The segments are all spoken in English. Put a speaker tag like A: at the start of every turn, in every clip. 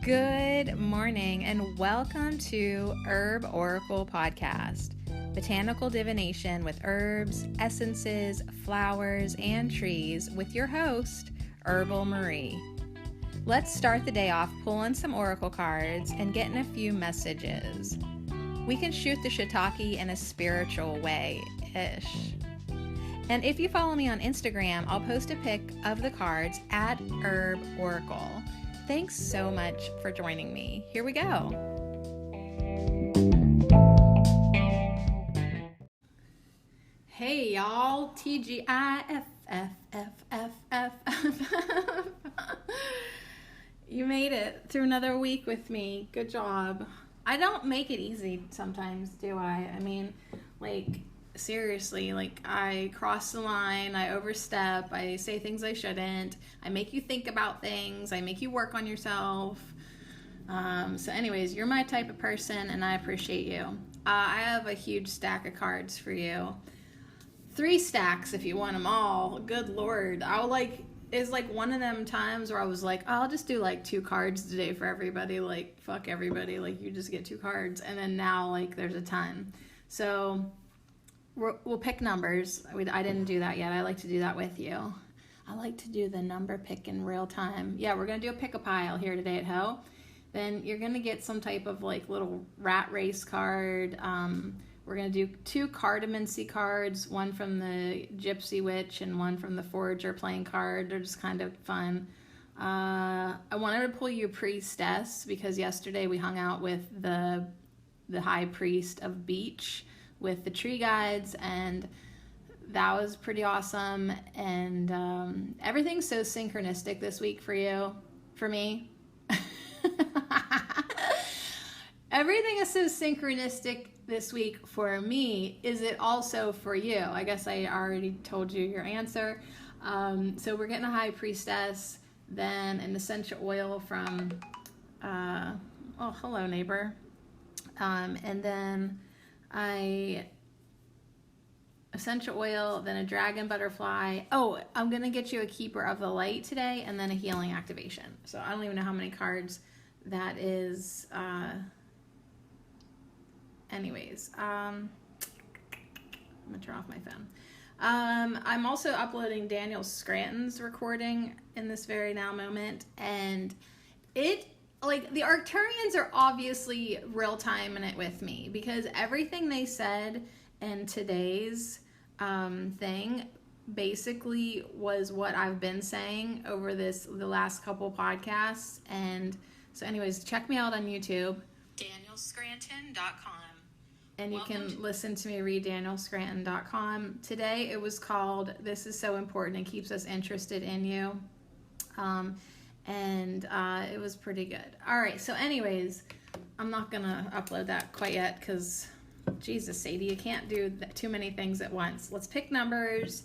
A: Good morning and welcome to Herb Oracle Podcast, botanical divination with herbs, essences, flowers, and trees with your host, Herbal Marie. Let's start the day off pulling some oracle cards and getting a few messages. We can shoot the shiitake in a spiritual way-ish. And if you follow me on Instagram, I'll post a pic of the cards at Herb Oracle. Thanks so much for joining me. Here we go. Hey y'all, TGIFFFFF. You made it through another week with me. Good job. I don't make it easy sometimes, do I? I mean, seriously, I cross the line, I overstep, I say things I shouldn't, I make you think about things, I make you work on yourself. So anyways, you're my type of person and I appreciate you. I have a huge stack of cards for you. 3 stacks if you want them all. Good Lord. It's one of them times where I was like, I'll just do 2 cards today for everybody. Fuck everybody. You just get 2 cards. And then now there's a ton. So we'll pick numbers. I didn't do that yet. I like to do that with you. I like to do the number pick in real time. Yeah, we're going to do a pick-a-pile here today at Ho. Then you're going to get some type of little rat race card. We're going to do 2 cardamancy cards, one from the Gypsy Witch and one from the Forager playing card. They're just kind of fun. I wanted to pull you Priestess because yesterday we hung out with the High Priest of Beach with the tree guides, and that was pretty awesome. And everything's so synchronistic this week for me. Everything is so synchronistic this week for me. Is it also for you? I guess I already told you your answer. So we're getting a High Priestess, then an essential oil from, hello neighbor. And then essential oil, then a dragon butterfly. Oh, I'm going to get you a keeper of the light today, and then a healing activation. So I don't even know how many cards that is. Anyways, I'm going to turn off my phone. I'm also uploading Daniel Scranton's recording in this very now moment, and the Arcturians are obviously real time in it with me because everything they said in today's thing basically was what I've been saying over the last couple podcasts. And so anyways, check me out on YouTube, danielscranton.com. And you can listen to me read danielscranton.com. Today it was called This Is So Important and Keeps Us Interested in You. And it was pretty good. All right, so anyways, I'm not going to upload that quite yet because, Jesus, Sadie, you can't do too many things at once. Let's pick numbers,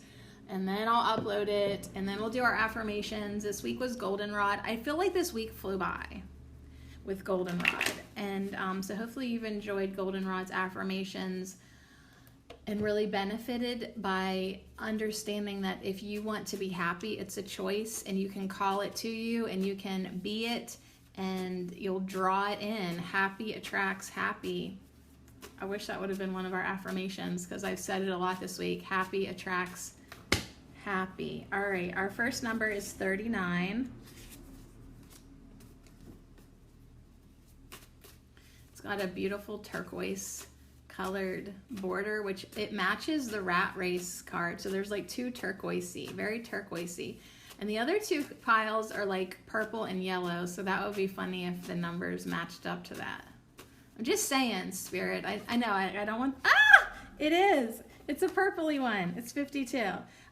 A: and then I'll upload it, and then we'll do our affirmations. This week was Goldenrod. I feel like this week flew by with Goldenrod. And so hopefully you've enjoyed Goldenrod's affirmations and really benefited by understanding that if you want to be happy, it's a choice, and you can call it to you, and you can be it, and you'll draw it in. Happy attracts happy. I wish that would have been one of our affirmations because I've said it a lot this week. Happy attracts happy. All right, our first number is 39. It's got a beautiful turquoise colored border, which it matches the rat race card. So there's 2 turquoisey, very turquoisey. And the other 2 piles are purple and yellow. So that would be funny if the numbers matched up to that. I'm just saying, Spirit. I know, I don't want... It is. It's a purpley one. It's 52.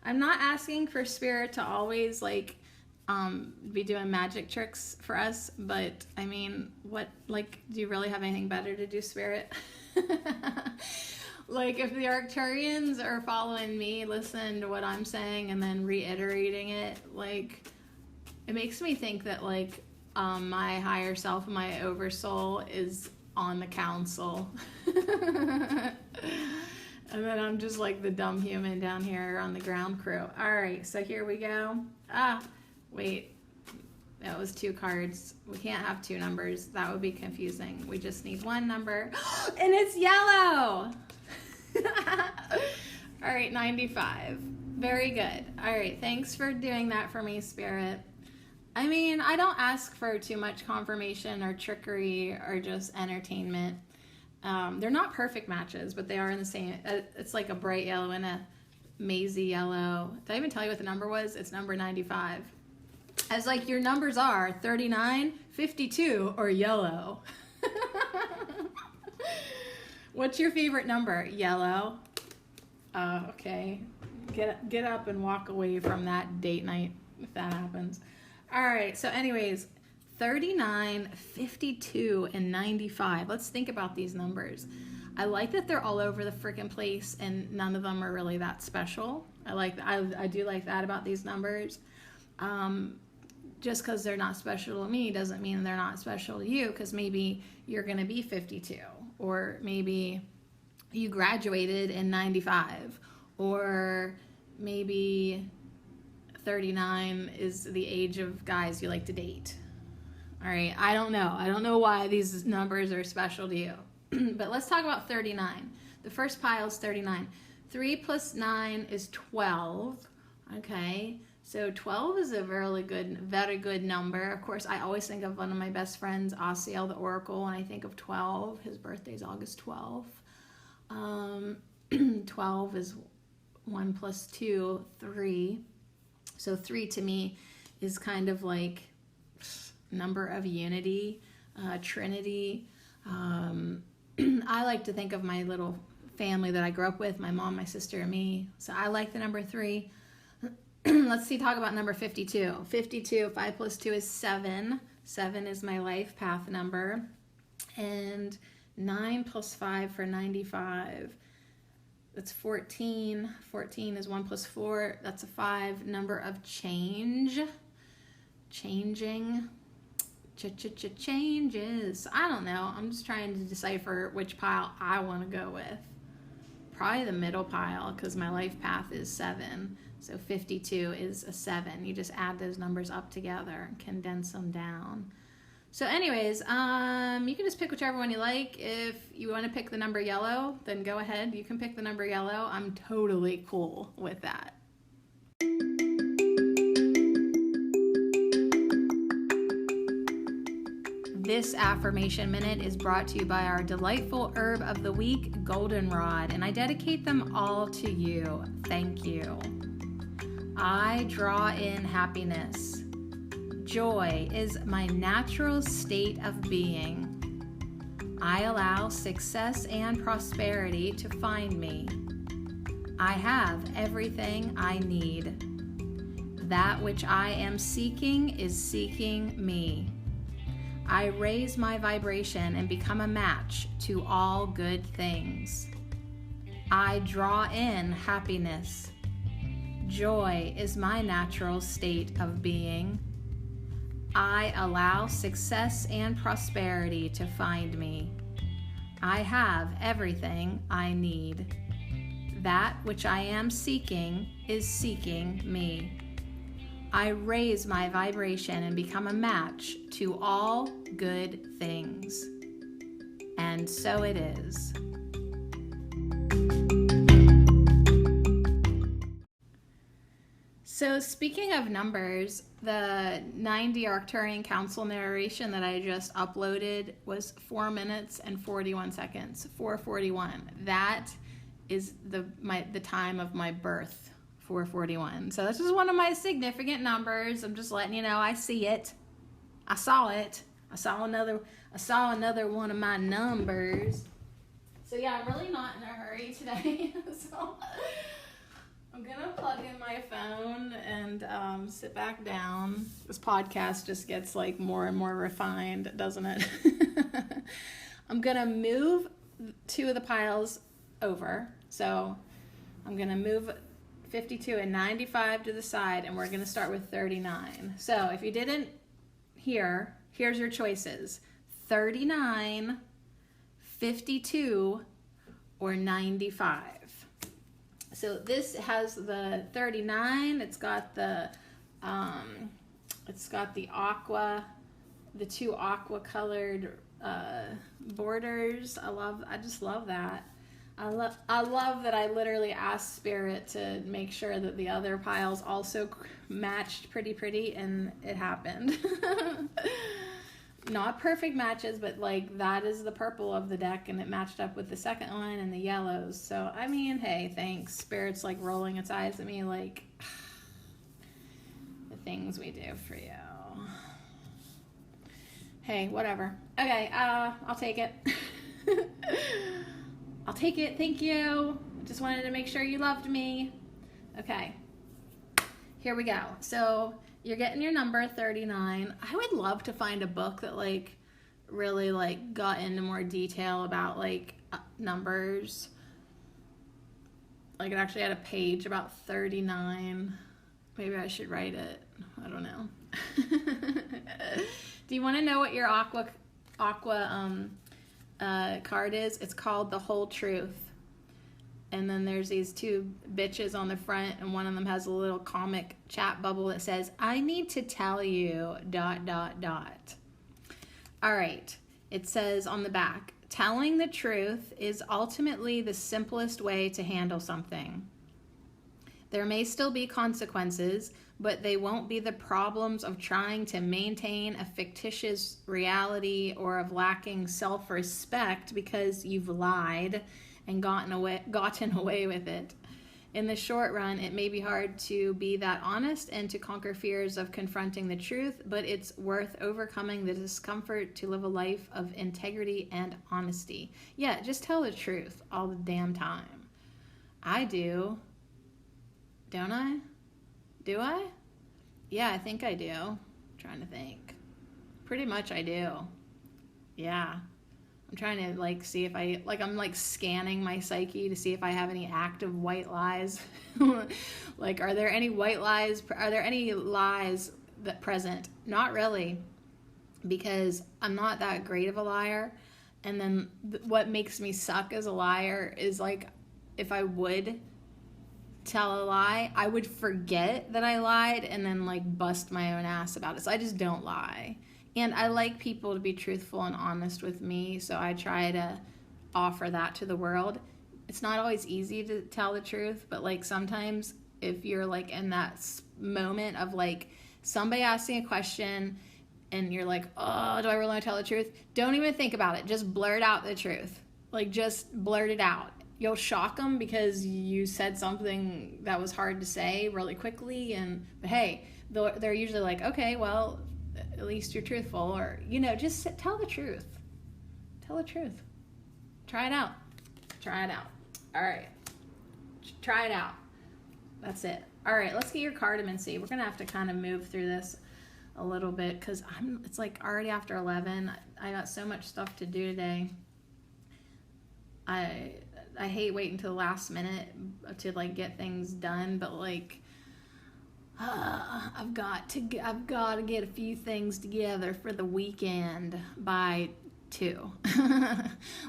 A: I'm not asking for Spirit to always, be doing magic tricks for us, but, I mean, what, do you really have anything better to do, Spirit? If the Arcturians are following me, listening to what I'm saying, and then reiterating it, it makes me think that, my higher self, my oversoul is on the council. And then I'm just the dumb human down here on the ground crew. All right, so here we go. Wait. It was 2 cards. We can't have 2 numbers. That would be confusing. We just need 1 number. And it's yellow! All right, 95. Very good. All right, thanks for doing that for me, Spirit. I mean, I don't ask for too much confirmation or trickery or just entertainment. They're not perfect matches, but they are in the same. It's like a bright yellow and a mazy yellow. Did I even tell you what the number was? It's number 95. As like your numbers are 39, 52, or yellow. What's your favorite number? Yellow. Okay. Get up and walk away from that date night if that happens. All right. So anyways, 39, 52, and 95. Let's think about these numbers. I like that they're all over the freaking place and none of them are really that special. I do like that about these numbers. Just because they're not special to me doesn't mean they're not special to you, because maybe you're going to be 52, or maybe you graduated in 95, or maybe 39 is the age of guys you like to date. All right, I don't know why these numbers are special to you. But let's talk about 39. The first pile is 39. 3 plus 9 is 12. Okay, so 12 is a very good number. Of course, I always think of one of my best friends, Asiel the Oracle, when I think of 12. His birthday is August 12th. 12 is 1 plus 2, 3. So 3 to me is kind of like number of unity, Trinity. I like to think of my little family that I grew up with, my mom, my sister, and me. So I like the number 3. Let's talk about number 52. 52, 5 plus 2 is 7. 7 is my life path number. And 9 plus 5 for 95. That's 14. 14 is 1 plus 4. That's a 5. Number of change. Changing. Changes. I don't know. I'm just trying to decipher which pile I want to go with. Probably the middle pile, because my life path is 7. So 52 is a 7. You just add those numbers up together and condense them down. So anyways, you can just pick whichever one you like. If you want to pick the number yellow, then go ahead. You can pick the number yellow. I'm totally cool with that. This affirmation minute is brought to you by our delightful herb of the week, goldenrod, and I dedicate them all to you. Thank you. I draw in happiness. Joy is my natural state of being. I allow success and prosperity to find me. I have everything I need. That which I am seeking is seeking me. I raise my vibration and become a match to all good things. I draw in happiness. Joy is my natural state of being. I allow success and prosperity to find me. I have everything I need. That which I am seeking is seeking me. I raise my vibration and become a match to all good things. And so it is. So speaking of numbers, the 90 Arcturian Council narration that I just uploaded was 4 minutes and 41 seconds. 4:41. That is the time of my birth. 4:41. So this is one of my significant numbers. I'm just letting you know I see it. I saw it. I saw another one of my numbers. So yeah, I'm really not in a hurry today. So I'm gonna plug in my phone and sit back down. This podcast just gets like more and more refined, doesn't it? I'm gonna move 2 of the piles over. So I'm gonna move 52 and 95 to the side, and we're going to start with 39. So if you didn't hear, here's your choices: 39, 52, or 95. So this has the 39. It's got the It's got the two aqua colored borders. I just love that. I love that I literally asked Spirit to make sure that the other piles also matched pretty, and it happened. Not perfect matches, but like that is the purple of the deck, and it matched up with the second one and the yellows. So I mean, hey, thanks. Spirit's like rolling its eyes at me like the things we do for you. Hey, whatever. Okay, I'll take it. I'll take it, thank you. Just wanted to make sure you loved me. Okay, here we go. So you're getting your number 39. I would love to find a book that like really like got into more detail about like numbers. Like it actually had a page about 39. Maybe I should write it. I don't know. Do you want to know what your aqua card is? It's called The Whole Truth. And then there's these two bitches on the front, and one of them has a little comic chat bubble that says, I need to tell you ... All right. It says on the back, telling the truth is ultimately the simplest way to handle something. There may still be consequences, but they won't be the problems of trying to maintain a fictitious reality or of lacking self-respect because you've lied and gotten away with it. In the short run, it may be hard to be that honest and to conquer fears of confronting the truth, but it's worth overcoming the discomfort to live a life of integrity and honesty. Yeah, just tell the truth all the damn time. I do. Don't I? Do I? Yeah, I think I do. I'm trying to think. Pretty much I do. Yeah. I'm trying to like see if I'm like scanning my psyche to see if I have any active white lies. Like, are there any white lies? Are there any lies that present? Not really, because I'm not that great of a liar. And then what makes me suck as a liar is like, if I would tell a lie, I would forget that I lied and then like bust my own ass about it. So I just don't lie. And I like people to be truthful and honest with me, so I try to offer that to the world. It's not always easy to tell the truth, but like sometimes if you're like in that moment of like somebody asking a question and you're like, oh, do I really want to tell the truth? Don't even think about it. Just blurt out the truth. Like just blurt it out. You'll shock them because you said something that was hard to say really quickly, but hey, they're usually like, okay, well, at least you're truthful, or, you know, just tell the truth. Tell the truth. Try it out. Try it out. All right. Try it out. That's it. All right, let's get your cardamancy. We're going to have to kind of move through this a little bit because it's like already after 11. I got so much stuff to do today. I hate waiting till the last minute to like get things done, but like I've got to get a few things together for the weekend by 2.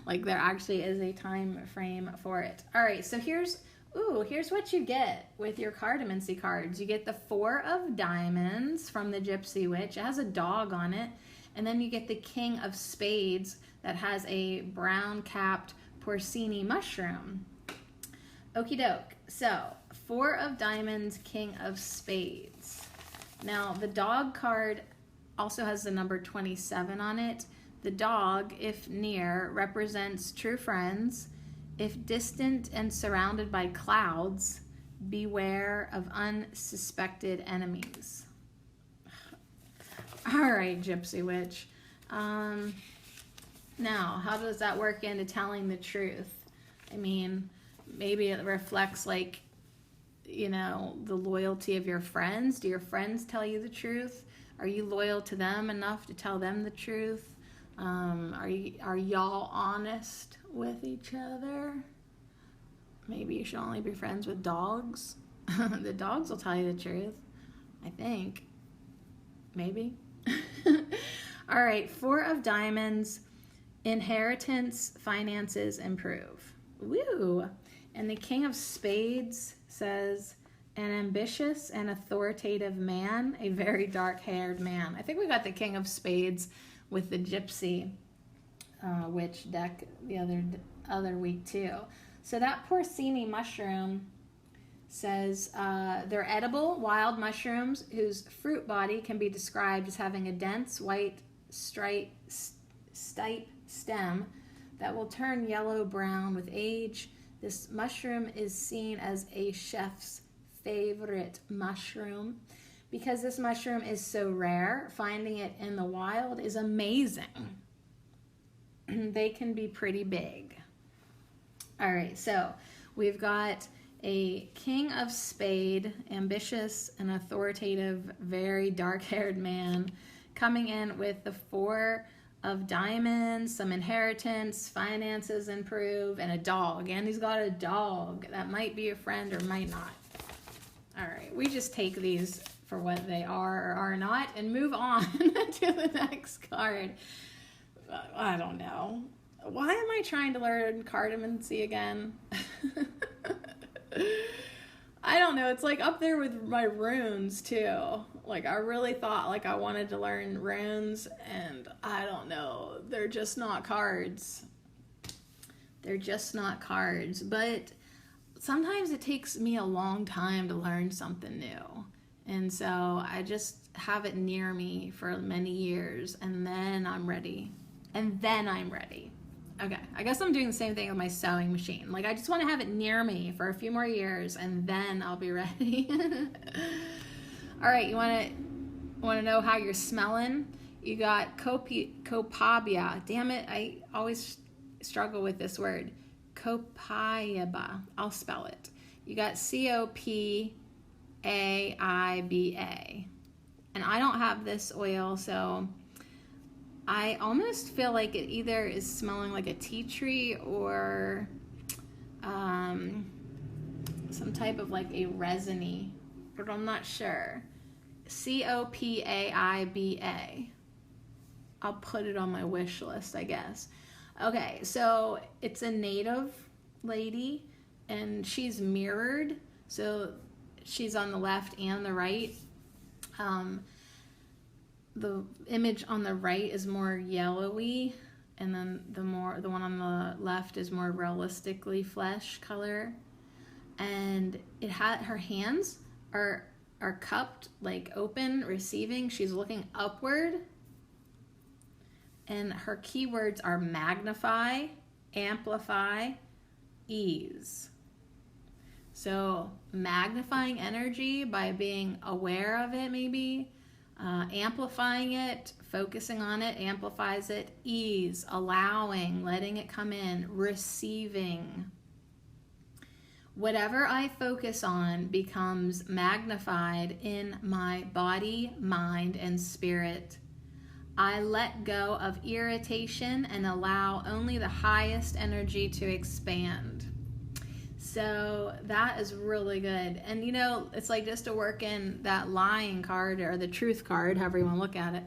A: Like there actually is a time frame for it. All right, so here's what you get with your cardamancy cards. You get the 4 of Diamonds from the Gypsy Witch. It has a dog on it. And then you get the King of Spades that has a brown-capped porcini mushroom. Okie doke. So, 4 of Diamonds, King of Spades. Now, the dog card also has the number 27 on it. The dog, if near, represents true friends. If distant and surrounded by clouds, beware of unsuspected enemies. All right, Gypsy Witch. Now, how does that work into telling the truth? I mean, maybe it reflects like, you know, the loyalty of your friends. Do your friends tell you the truth? Are you loyal to them enough to tell them the truth? Are y'all honest with each other? Maybe you should only be friends with dogs. The dogs will tell you the truth, I think. Maybe. All right, 4 of Diamonds. Inheritance, finances improve. Woo! And the King of Spades says, an ambitious and authoritative man, a very dark-haired man. I think we got the King of Spades with the Gypsy witch deck the other week too. So that porcini mushroom says they're edible wild mushrooms whose fruit body can be described as having a dense white stipe stem that will turn yellow-brown with age. This mushroom is seen as a chef's favorite mushroom. Because this mushroom is so rare, finding it in the wild is amazing. They can be pretty big. All right, so we've got a King of Spade, ambitious and authoritative, very dark-haired man coming in with the Four of Diamonds, some inheritance, finances improve, and a dog. And he's got a dog. That might be a friend or might not. All right, we just take these for what they are or are not and move on to the next card. I don't know. Why am I trying to learn cartomancy again? I don't know. It's like up there with my runes too. Like I really thought like I wanted to learn runes, and I don't know. They're just not cards. They're just not cards. But sometimes it takes me a long time to learn something new. And so I just have it near me for many years, and then I'm ready. Okay, I guess I'm doing the same thing with my sewing machine. Like, I just want to have it near me for a few more years, and then I'll be ready. All right, you want to know how you're smelling? You got copaiba. Damn it, I always struggle with this word. Copaiba. I'll spell it. You got Copaiba. And I don't have this oil, so I almost feel like it either is smelling like a tea tree or some type of like a resiny, but I'm not sure. Copaiba. I'll put it on my wish list, I guess. Okay, so it's a native lady, and she's mirrored, so she's on the left and the right. The image on the right is more yellowy, and then the one on the left is more realistically flesh color. And it had her hands are cupped, like open, receiving. She's looking upward. And her keywords are magnify, amplify, ease. So magnifying energy by being aware of it, maybe. Amplifying it, focusing on it, amplifies it. Ease, allowing, letting it come in, receiving. Whatever I focus on becomes magnified in my body, mind, and spirit. I let go of irritation and allow only the highest energy to expand. So that is really good. And you know, it's like just to work in that lying card or the truth card, however you want to look at it.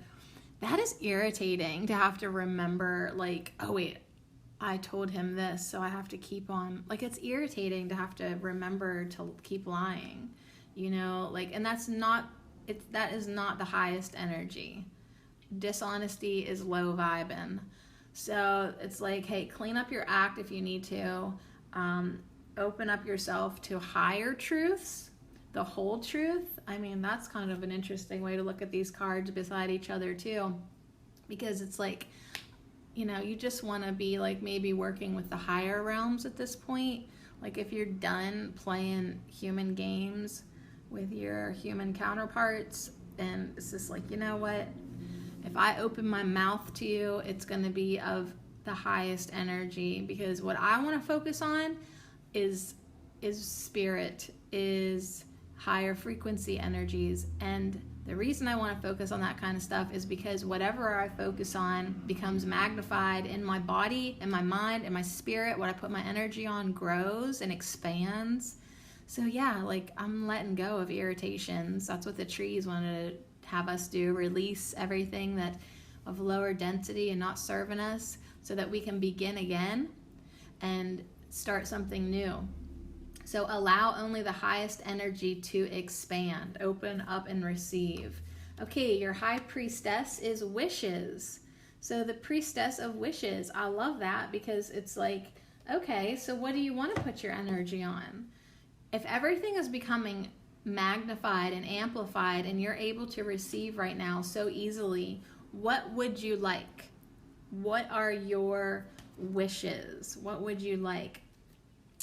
A: That is irritating to have to remember, like, oh wait, I told him this, so I have to keep on. Like, it's irritating to have to remember to keep lying, you know, like, and that is not the highest energy. Dishonesty is low vibing. So it's like, hey, clean up your act if you need to. Open up yourself to higher truths, the whole truth. I mean, that's kind of an interesting way to look at these cards beside each other too, because it's like, you know, you just want to be like maybe working with the higher realms at this point. Like if you're done playing human games with your human counterparts, then it's just like, you know what? If I open my mouth to you, it's going to be of the highest energy, because what I want to focus on is spirit, is higher frequency energies. And the reason I want to focus on that kind of stuff is because whatever I focus on becomes magnified in my body, in my mind, in my spirit. What I put my energy on grows and expands. So yeah, like I'm letting go of irritations. That's what the trees wanted to have us do, release everything that of lower density and not serving us, so that we can begin again and start something new. So allow only the highest energy to expand. Open up and receive. Okay, your high priestess is wishes. So the priestess of wishes, I love that, because it's like, okay, so what do you want to put your energy on? If everything is becoming magnified and amplified and you're able to receive right now so easily, what would you like? What are your wishes? What would you like?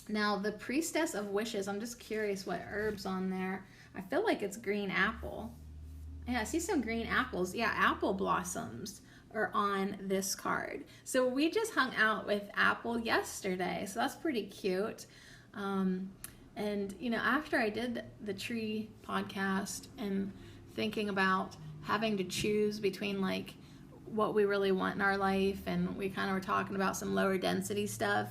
A: Now, the priestess of wishes, I'm just curious what herbs on there. I feel like it's green apple. Yeah, I see some green apples. Yeah, apple blossoms are on this card. So we just hung out with Apple yesterday, so that's pretty cute. And, you know, after I did the tree podcast and thinking about having to choose between like what we really want in our life, and we kind of were talking about some lower density stuff,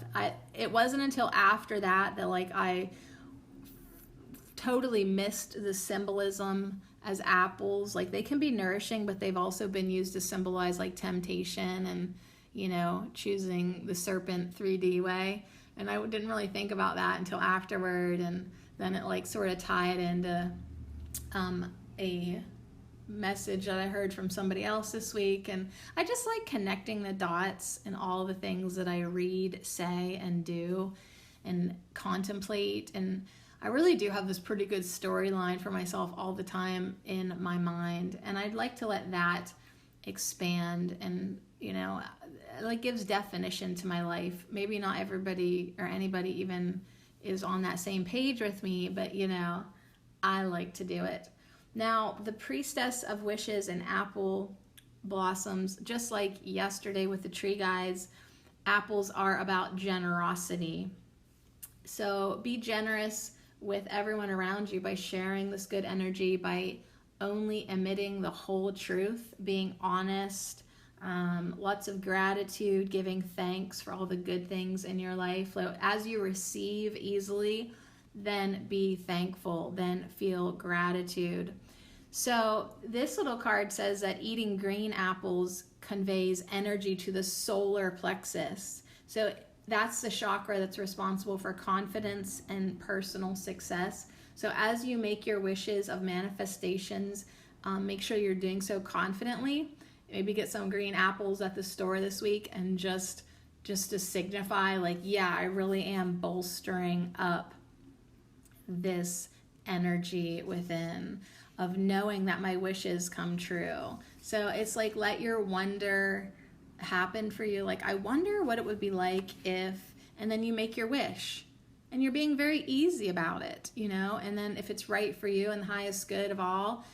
A: it wasn't until after that like I totally missed the symbolism as apples. Like, they can be nourishing, but they've also been used to symbolize like temptation and, you know, choosing the serpent 3D way. And I didn't really think about that until afterward, and then it like sort of tied into a message that I heard from somebody else this week. And I just like connecting the dots and all the things that I read, say, and do and contemplate. And I really do have this pretty good storyline for myself all the time in my mind, and I'd like to let that expand, and, you know, like gives definition to my life. Maybe not everybody or anybody even is on that same page with me, but, you know, I like to do it. Now, the priestess of wishes and apple blossoms, just like yesterday with the tree guides, apples are about generosity. So be generous with everyone around you by sharing this good energy, by only emitting the whole truth, being honest, lots of gratitude, giving thanks for all the good things in your life. As you receive easily, then be thankful, then feel gratitude. So this little card says that eating green apples conveys energy to the solar plexus. So that's the chakra that's responsible for confidence and personal success. So as you make your wishes of manifestations, make sure you're doing so confidently. Maybe get some green apples at the store this week, and just to signify like, yeah, I really am bolstering up this energy within of knowing that my wishes come true. So it's like, let your wonder happen for you. Like, I wonder what it would be like if, and then you make your wish, and you're being very easy about it, you know, and then if it's right for you and the highest good of all,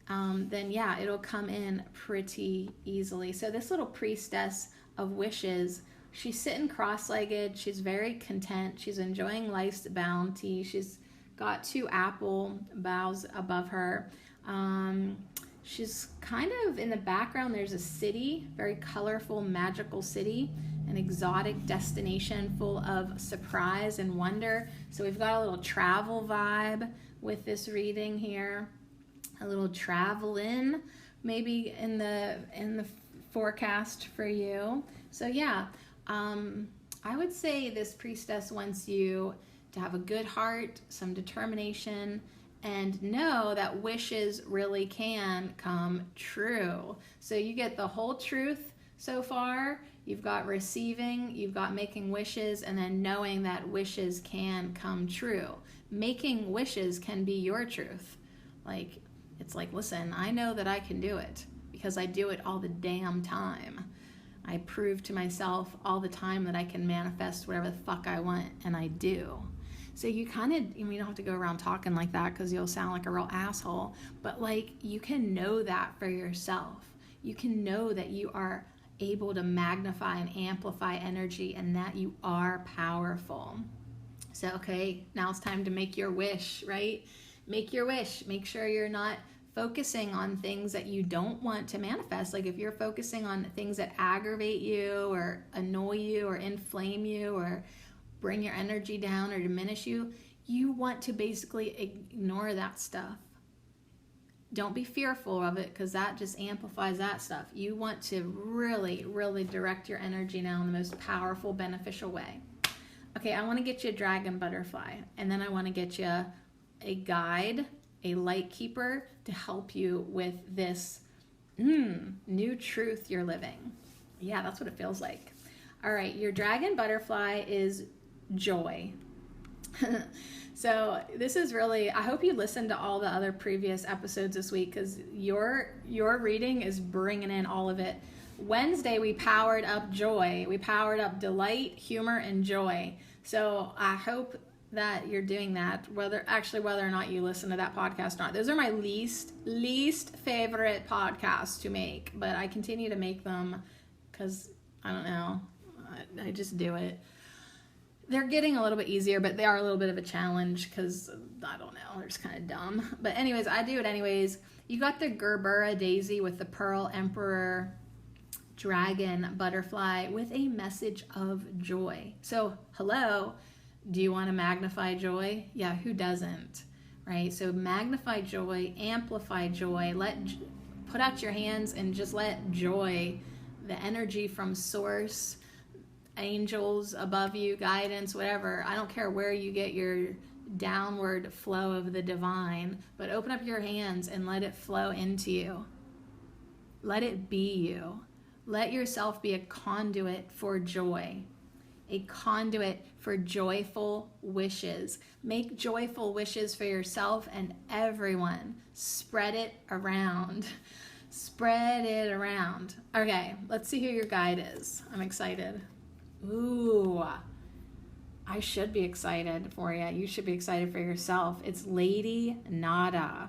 A: then yeah, it'll come in pretty easily. So this little priestess of wishes, she's sitting cross-legged, she's very content, she's enjoying life's bounty, she's got 2 apple boughs above her. She's kind of in the background, there's a city, very colorful, magical city, an exotic destination full of surprise and wonder. So we've got a little travel vibe with this reading here, a little travel in, maybe in the forecast for you. So yeah, I would say this priestess wants you to have a good heart, some determination, and know that wishes really can come true. So you get the whole truth so far. You've got receiving, you've got making wishes, and then knowing that wishes can come true. Making wishes can be your truth. Like, it's like, listen, I know that I can do it because I do it all the damn time. I prove to myself all the time that I can manifest whatever the fuck I want, and I do. So you kind of, you don't have to go around talking like that because you'll sound like a real asshole, but like, you can know that for yourself. You can know that you are able to magnify and amplify energy, and that you are powerful. So, okay, now it's time to make your wish, right? Make your wish. Make sure you're not focusing on things that you don't want to manifest. Like, if you're focusing on things that aggravate you or annoy you or inflame you or bring your energy down or diminish you, you want to basically ignore that stuff. Don't be fearful of it, because that just amplifies that stuff. You want to really, really direct your energy now in the most powerful, beneficial way. Okay, I want to get you a dragon butterfly, and then I want to get you a guide, a light keeper to help you with this new truth you're living. Yeah, that's what it feels like. All right, your dragon butterfly is joy. So this is really, I hope you listened to all the other previous episodes this week, because your reading is bringing in all of it. Wednesday, we powered up joy. We powered up delight, humor, and joy. So I hope that you're doing that, whether or not you listen to that podcast or not. Those are my least favorite podcasts to make, but I continue to make them because, I don't know, I just do it. They're getting a little bit easier, but they are a little bit of a challenge because, I don't know, they're just kind of dumb. But anyways, I do it anyways. You got the Gerbera daisy with the Pearl Emperor dragon butterfly with a message of joy. So, hello, do you want to magnify joy? Yeah, who doesn't, right? So magnify joy, amplify joy, put out your hands and just let joy, the energy from source, angels above you, guidance, whatever. I don't care where you get your downward flow of the divine, but open up your hands and let it flow into you. Let it be you. Let yourself be a conduit for joy, a conduit for joyful wishes. Make joyful wishes for yourself and everyone. Spread it around. Spread it around. Okay, let's see who your guide is. I'm excited. Ooh, I should be excited for you. You should be excited for yourself. It's Lady Nada.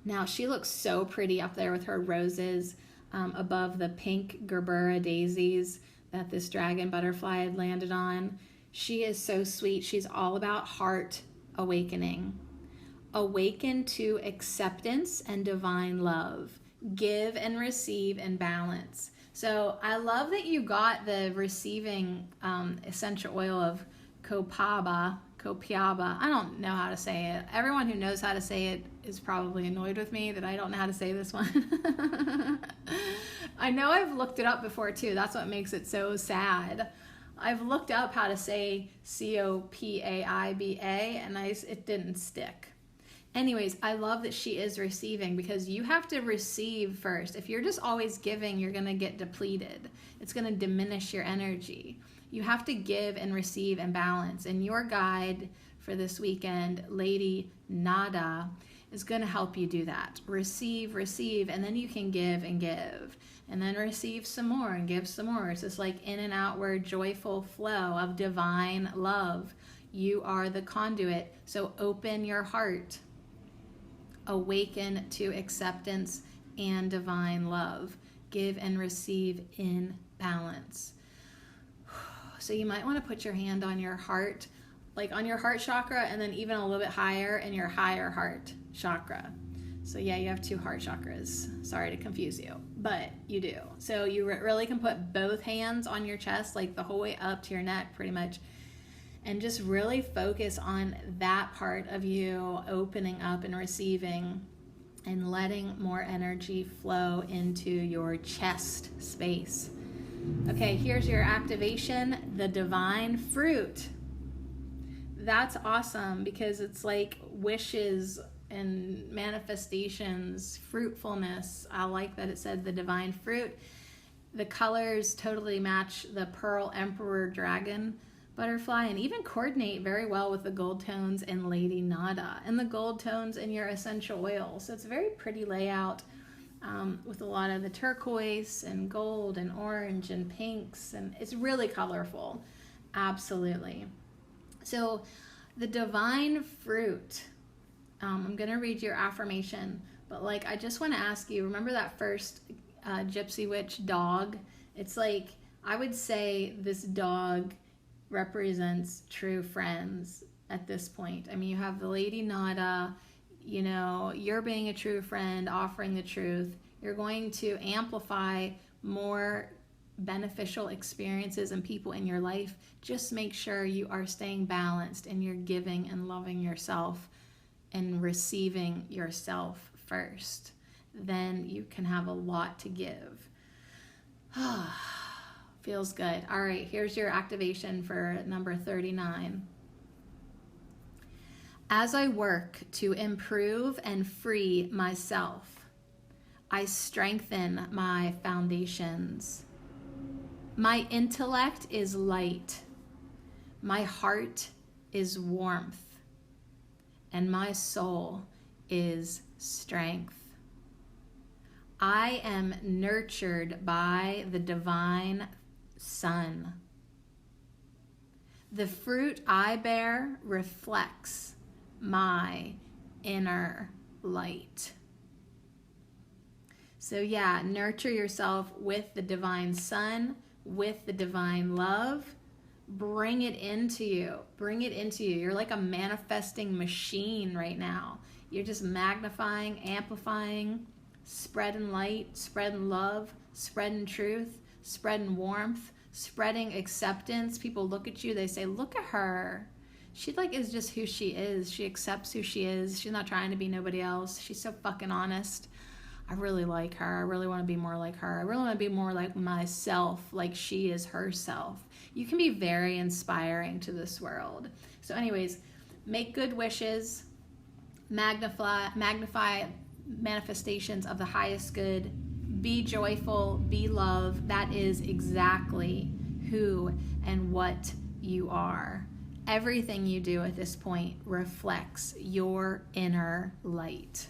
A: Now, she looks so pretty up there with her roses above the pink Gerbera daisies that this dragon butterfly had landed on. She is so sweet. She's all about heart awakening. Awaken to acceptance and divine love. Give and receive in balance. So I love that you got the receiving essential oil of Copiaba. I don't know how to say it. Everyone who knows how to say it is probably annoyed with me that I don't know how to say this one. I know I've looked it up before too. That's what makes it so sad. I've looked up how to say Copiaba and it didn't stick. Anyways, I love that she is receiving because you have to receive first. If you're just always giving, you're going to get depleted. It's going to diminish your energy. You have to give and receive and balance. And your guide for this weekend, Lady Nada, is going to help you do that. Receive, and then you can give and give. And then receive some more and give some more. It's just like in and outward joyful flow of divine love. You are the conduit. So open your heart. Awaken to acceptance and divine love. Give and receive in balance. So you might want to put your hand on your heart, like on your heart chakra, and then even a little bit higher in your higher heart chakra. So yeah, you have 2 heart chakras. Sorry to confuse you, but you do. So you really can put both hands on your chest, like the whole way up to your neck pretty much, and just really focus on that part of you opening up and receiving and letting more energy flow into your chest space. Okay, here's your activation, the divine fruit. That's awesome because it's like wishes and manifestations, fruitfulness. I like that it said the divine fruit. The colors totally match the Pearl Emperor dragon butterfly and even coordinate very well with the gold tones in Lady Nada and the gold tones in your essential oil. So it's a very pretty layout with a lot of the turquoise and gold and orange and pinks, and it's really colorful. Absolutely. So the divine fruit, I'm going to read your affirmation, but like I just want to ask you, remember that first gypsy witch dog? It's like, I would say this dog represents true friends at this point. I mean, you have the Lady Nada, you know, you're being a true friend, offering the truth. You're going to amplify more beneficial experiences and people in your life. Just make sure you are staying balanced and you're giving and loving yourself and receiving yourself first. Then you can have a lot to give. Feels good. All right, here's your activation for number 39. As I work to improve and free myself, I strengthen my foundations. My intellect is light. My heart is warmth. And my soul is strength. I am nurtured by the divine Sun. The fruit I bear reflects my inner light. So yeah, nurture yourself with the divine Sun, with the divine love. Bring it into you. Bring it into you. You're like a manifesting machine right now. You're just magnifying, amplifying, spreading light, spreading love, spreading truth, spreading warmth, spreading acceptance. People look at you, they say, look at her. She like is just who she is. She accepts who she is. She's not trying to be nobody else. She's so fucking honest. I really like her. I really want to be more like her. I really want to be more like myself, like she is herself. You can be very inspiring to this world. So anyways, make good wishes, magnify manifestations of the highest good, be joyful, be love. That is exactly who and what you are. Everything you do at this point reflects your inner light.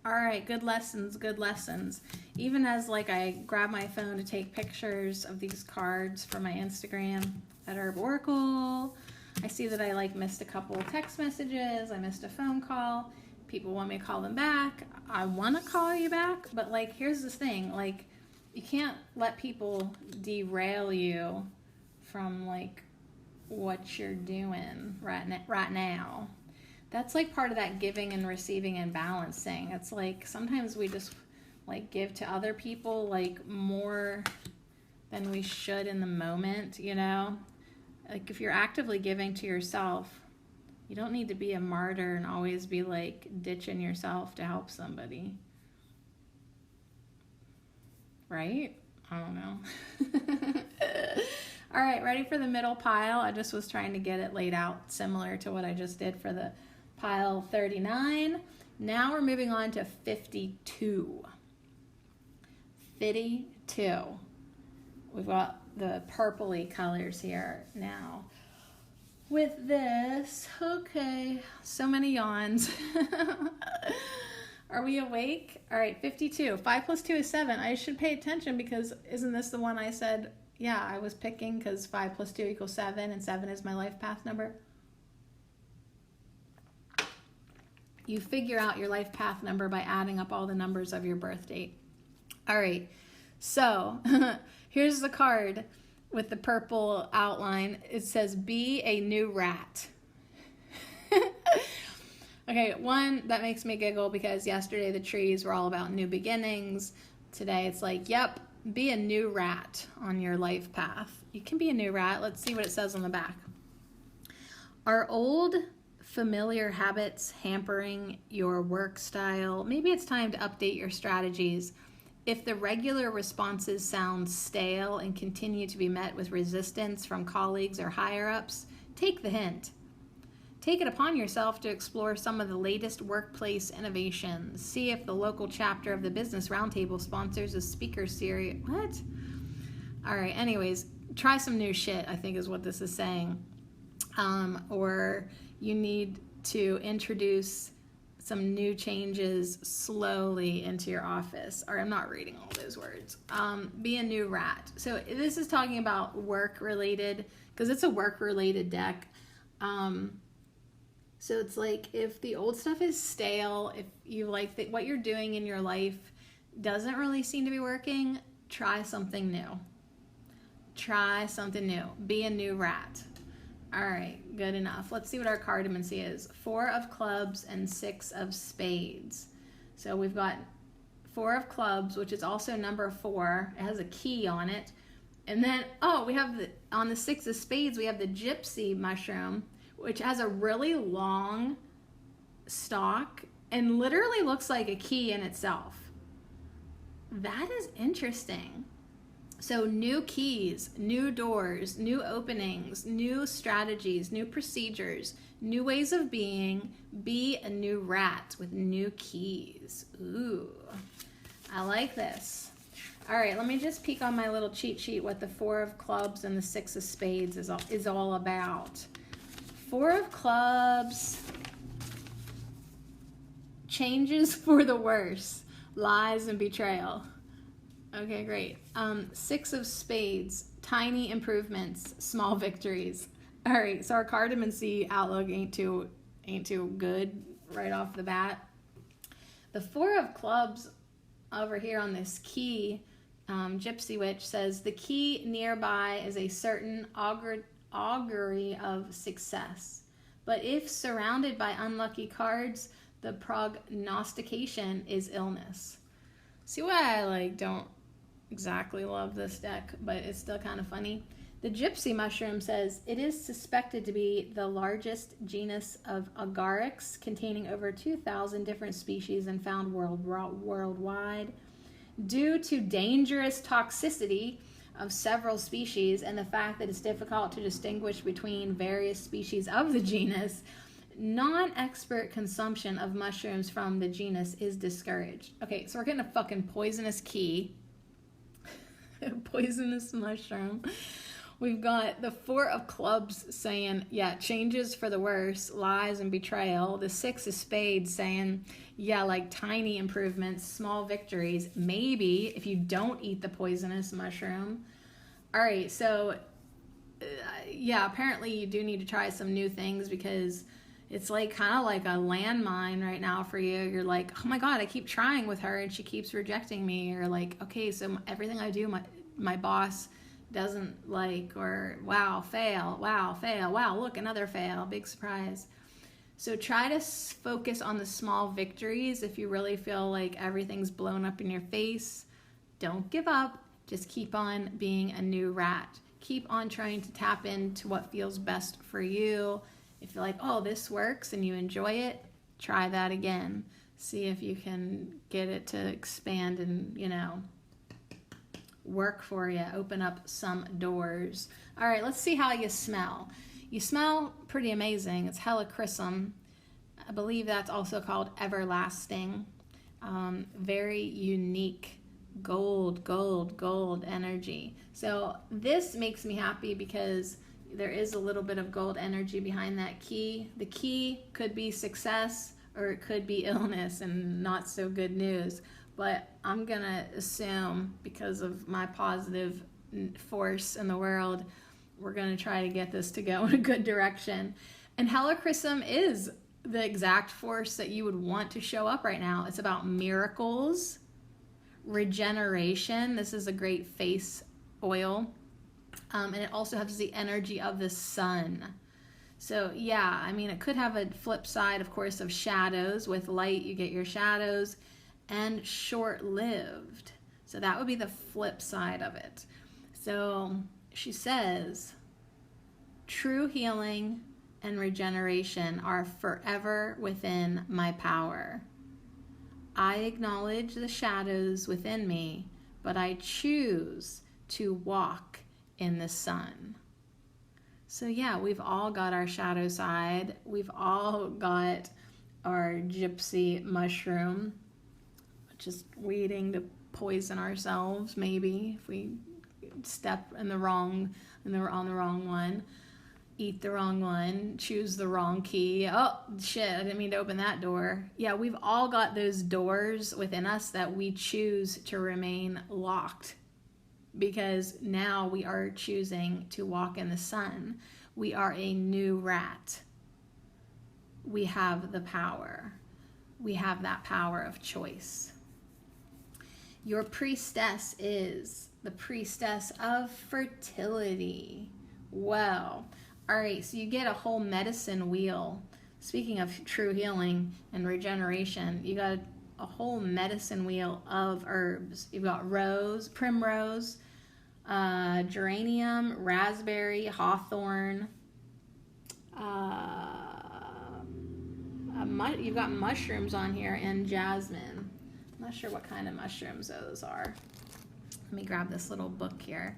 A: All right, good lessons, good lessons. Even as like I grab my phone to take pictures of these cards for my Instagram at Herb Oracle, I see that I like missed a couple text messages, I missed a phone call. People want me to call them back. I want to call you back, but like here's the thing, like you can't let people derail you from like what you're doing right now. That's like part of that giving and receiving and balancing. It's like sometimes we just like give to other people like more than we should in the moment, you know? Like if you're actively giving to yourself, you don't need to be a martyr and always be like ditching yourself to help somebody. Right? I don't know. All right, ready for the middle pile? I just was trying to get it laid out similar to what I just did for the pile 39. Now we're moving on to 52. 52. We've got the purpley colors here now. With this, okay, so many yawns. Are we awake? All right, 52. 5 plus 2 is 7. I should pay attention because isn't this the one I said, yeah, I was picking because 5 plus 2 equals 7 and 7 is my life path number? You figure out your life path number by adding up all the numbers of your birth date. All right, so here's the card with the purple outline. It says, be a new rat. Okay, one, that makes me giggle because yesterday the trees were all about new beginnings. Today it's like, yep, be a new rat on your life path. You can be a new rat. Let's see what it says on the back. Are old familiar habits hampering your work style? Maybe it's time to update your strategies. If the regular responses sound stale and continue to be met with resistance from colleagues or higher-ups, take the hint. Take it upon yourself to explore some of the latest workplace innovations. See if the local chapter of the Business Roundtable sponsors a speaker series. What? All right, anyways, try some new shit, I think is what this is saying. Or you need to introduce some new changes slowly into your office. Or I'm not reading all those words. Be a new rat. So this is talking about work-related, because it's a work-related deck. So it's like if the old stuff is stale, if you like what you're doing in your life doesn't really seem to be working, try something new. Try something new. Be a new rat. All right, good enough. Let's see what our cardamancy is. 4 of clubs and 6 of spades. So we've got 4 of clubs, which is also number 4. It has a key on it. And then, we have on the 6 of spades, we have the gypsy mushroom, which has a really long stalk and literally looks like a key in itself. That is interesting. So new keys, new doors, new openings, new strategies, new procedures, new ways of being. Be a new rat with new keys. Ooh, I like this. All right, let me just peek on my little cheat sheet what the 4 of clubs and the 6 of spades is all about. 4 of clubs, changes for the worse, lies and betrayal. Okay, great. 6 of spades, tiny improvements, small victories. All right, so our cardamancy outlook ain't too good right off the bat. The 4 of clubs over here on this key, Gypsy Witch says, the key nearby is a certain augury of success. But if surrounded by unlucky cards, the prognostication is illness. See why I don't exactly love this deck, but it's still kind of funny. The gypsy mushroom says it is suspected to be the largest genus of agarics, containing over 2,000 different species and found worldwide. Due to dangerous toxicity of several species and the fact that it's difficult to distinguish between various species of the genus, non-expert consumption of mushrooms from the genus is discouraged. Okay, so we're getting a fucking poisonous key. Poisonous mushroom. We've got the 4 of clubs saying, yeah, changes for the worse, lies and betrayal. The 6 of spades saying, yeah, like tiny improvements, small victories, maybe if you don't eat the poisonous mushroom. All right, so yeah, apparently you do need to try some new things because it's kind of like a landmine right now for you. You're like, oh my God, I keep trying with her and she keeps rejecting me. Or like, okay, so everything I do, my boss doesn't like, or wow, fail, wow, look, another fail, big surprise. So try to focus on the small victories. If you really feel like everything's blown up in your face, don't give up. Just keep on being a new rat. Keep on trying to tap into what feels best for you. If you're like, oh, this works and you enjoy it, try that again. See if you can get it to expand and, work for you. Open up some doors. All right, let's see how you smell. You smell pretty amazing. It's helichrysum. I believe that's also called everlasting. Very unique gold energy. So this makes me happy because there is a little bit of gold energy behind that key. The key could be success or it could be illness and not so good news. But I'm going to assume, because of my positive force in the world, we're going to try to get this to go in a good direction. And helichrysum is the exact force that you would want to show up right now. It's about miracles, regeneration. This is a great face oil. And it also has the energy of the sun. So yeah, I mean, it could have a flip side, of course, of shadows. With light, you get your shadows. And short-lived. So that would be the flip side of it. So she says, true healing and regeneration are forever within my power. I acknowledge the shadows within me, but I choose to walk in the sun. So yeah, we've all got our shadow side. We've all got our gypsy mushroom, just waiting to poison ourselves, maybe if we step on the wrong one, eat the wrong one, choose the wrong key. Oh shit, I didn't mean to open that door. Yeah, we've all got those doors within us that we choose to remain locked because now we are choosing to walk in the sun. We are a new rat. We have the power. We have that power of choice. Your priestess is the priestess of fertility. Well, all right, so you get a whole medicine wheel. Speaking of true healing and regeneration, you got a whole medicine wheel of herbs. You've got rose, primrose, geranium, raspberry, hawthorn. You've got mushrooms on here and jasmine. I'm not sure what kind of mushrooms those are. Let me grab this little book here.